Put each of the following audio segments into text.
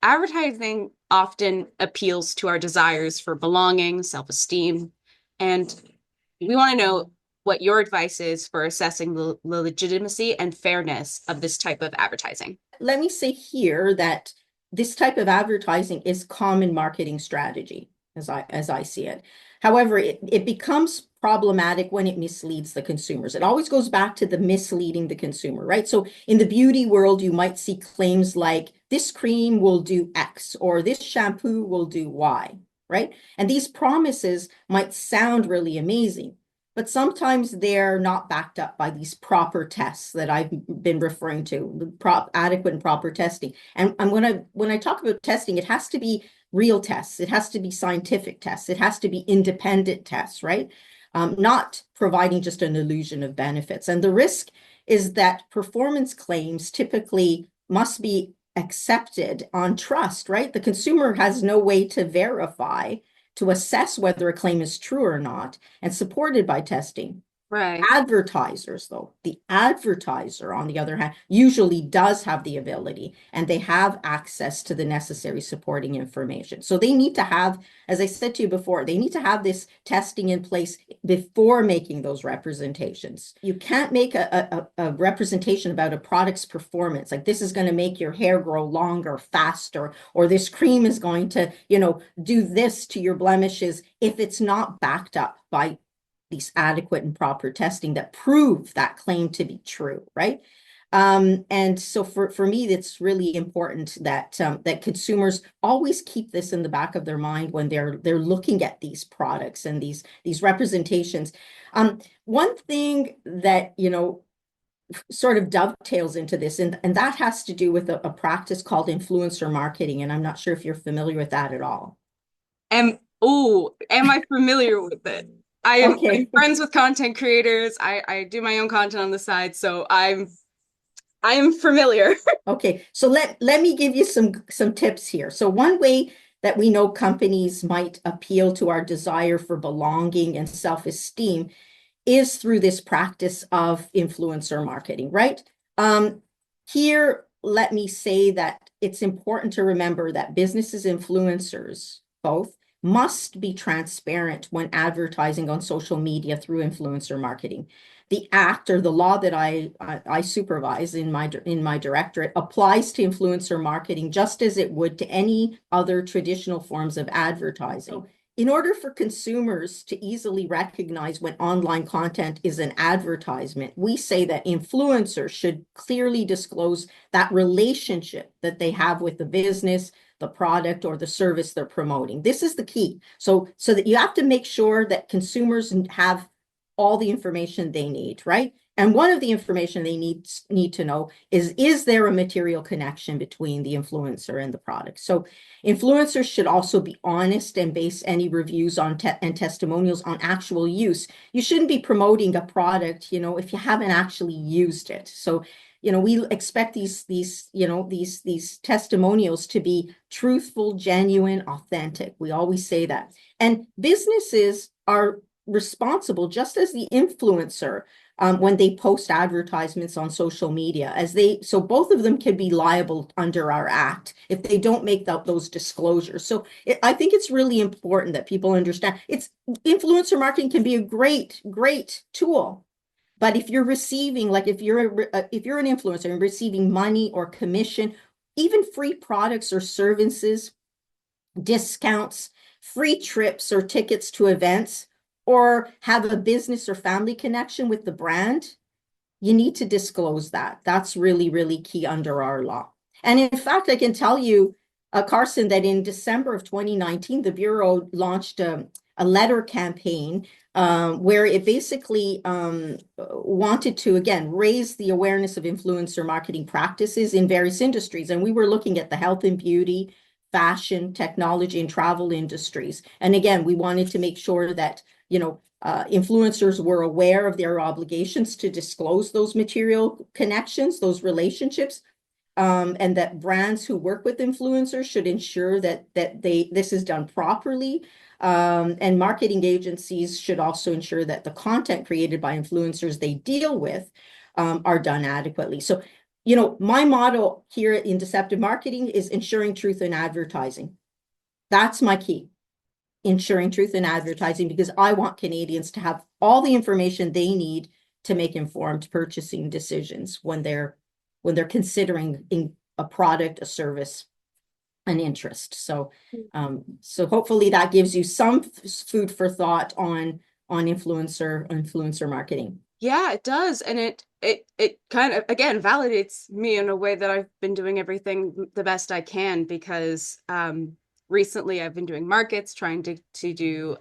advertising often appeals to our desires for belonging, self-esteem, and we want to know what your advice is for assessing the legitimacy and fairness of this type of advertising. Let me say here that this type of advertising is common marketing strategy, as I see it. However, it becomes problematic when it misleads the consumers. It always goes back to the misleading the consumer, right? So in the beauty world, you might see claims like this cream will do X or this shampoo will do Y, right? And these promises might sound really amazing, but sometimes they're not backed up by these proper tests that I've been referring to, adequate and proper testing. And when I talk about testing, it has to be real tests. It has to be scientific tests. It has to be independent tests, right? Not providing just an illusion of benefits. And the risk is that performance claims typically must be accepted on trust, right? The consumer has no way to verify, to assess whether a claim is true or not, and supported by testing. Right. Advertisers, though, the advertiser, on the other hand, usually does have the ability and they have access to the necessary supporting information. So they need to have, as I said to you before, they need to have this testing in place before making those representations. You can't make a representation about a product's performance, like this is going to make your hair grow longer, faster, or this cream is going to, do this to your blemishes, if it's not backed up by these adequate and proper testing that prove that claim to be true, right? And so for me, it's really important that that consumers always keep this in the back of their mind when they're looking at these products and these representations. One thing that sort of dovetails into this, and that has to do with a practice called influencer marketing, and I'm not sure if you're familiar with that at all. Am I familiar with it? I'm friends with content creators. I do my own content on the side, so I'm familiar. Okay, so let me give you some tips here. So one way that we know companies might appeal to our desire for belonging and self-esteem is through this practice of influencer marketing, right? Here, let me say that it's important to remember that businesses, influencers, both, must be transparent when advertising on social media through influencer marketing. The act or the law that I supervise in my directorate applies to influencer marketing just as it would to any other traditional forms of advertising. In order for consumers to easily recognize when online content is an advertisement, we say that influencers should clearly disclose that relationship that they have with the business, the product, or the service they're promoting. This is the key. So that you have to make sure that consumers have all the information they need, right? And one of the information they need to know is there a material connection between the influencer and the product? So influencers should also be honest and base any reviews on and testimonials on actual use. You shouldn't be promoting a product, if you haven't actually used it. So, we expect these testimonials to be truthful, genuine, authentic. We always say that. And businesses are responsible, just as the influencer, when they post advertisements on social media, so both of them can be liable under our act if they don't make those disclosures. So I think it's really important that people understand influencer marketing can be a great tool. But if you're receiving, like if you're an influencer and receiving money or commission, even free products or services, discounts, free trips or tickets to events, or have a business or family connection with the brand, you need to disclose that. That's really, really key under our law. And in fact, I can tell you, Carson, that in December of 2019, the Bureau launched a letter campaign where it basically wanted to, again, raise the awareness of influencer marketing practices in various industries. And we were looking at the health and beauty, fashion, technology, and travel industries. And again, we wanted to make sure that influencers were aware of their obligations to disclose those material connections, those relationships, and that brands who work with influencers should ensure that this is done properly. And marketing agencies should also ensure that the content created by influencers they deal with are done adequately. So my motto here in Deceptive Marketing is ensuring truth in advertising. That's my key. Ensuring truth in advertising, because I want Canadians to have all the information they need to make informed purchasing decisions when they're considering a product, a service, an interest. So hopefully that gives you some food for thought on influencer marketing. Yeah, it does. And it kind of again validates me in a way that I've been doing everything the best I can, because recently I've been doing markets, trying to do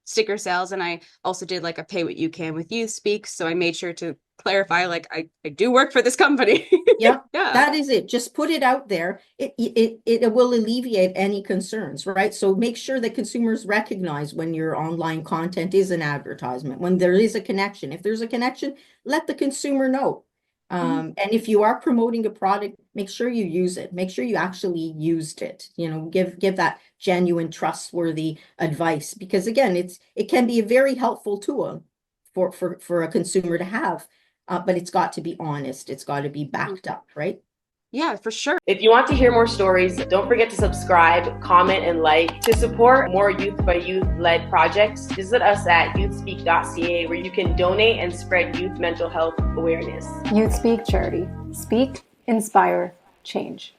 sticker sales, and I also did like a pay what you can with YouthSpeak. So I made sure to clarify, like, I do work for this company. Yeah, Yeah. that is it. Just put it out there. It will alleviate any concerns, right? So make sure that consumers recognize when your online content is an advertisement, when there is a connection. If there's a connection, let the consumer know. And if you are promoting a product, make sure you use it. Make sure you actually used it. Give that genuine, trustworthy advice, because again, it can be a very helpful tool for a consumer to have. But it's got to be honest. It's got to be backed up, right? Yeah, for sure. If you want to hear more stories, don't forget to subscribe, comment, and like. To support more youth by youth-led projects, visit us at youthspeak.ca, where you can donate and spread youth mental health awareness. YouthSpeak Charity. Speak, inspire, change.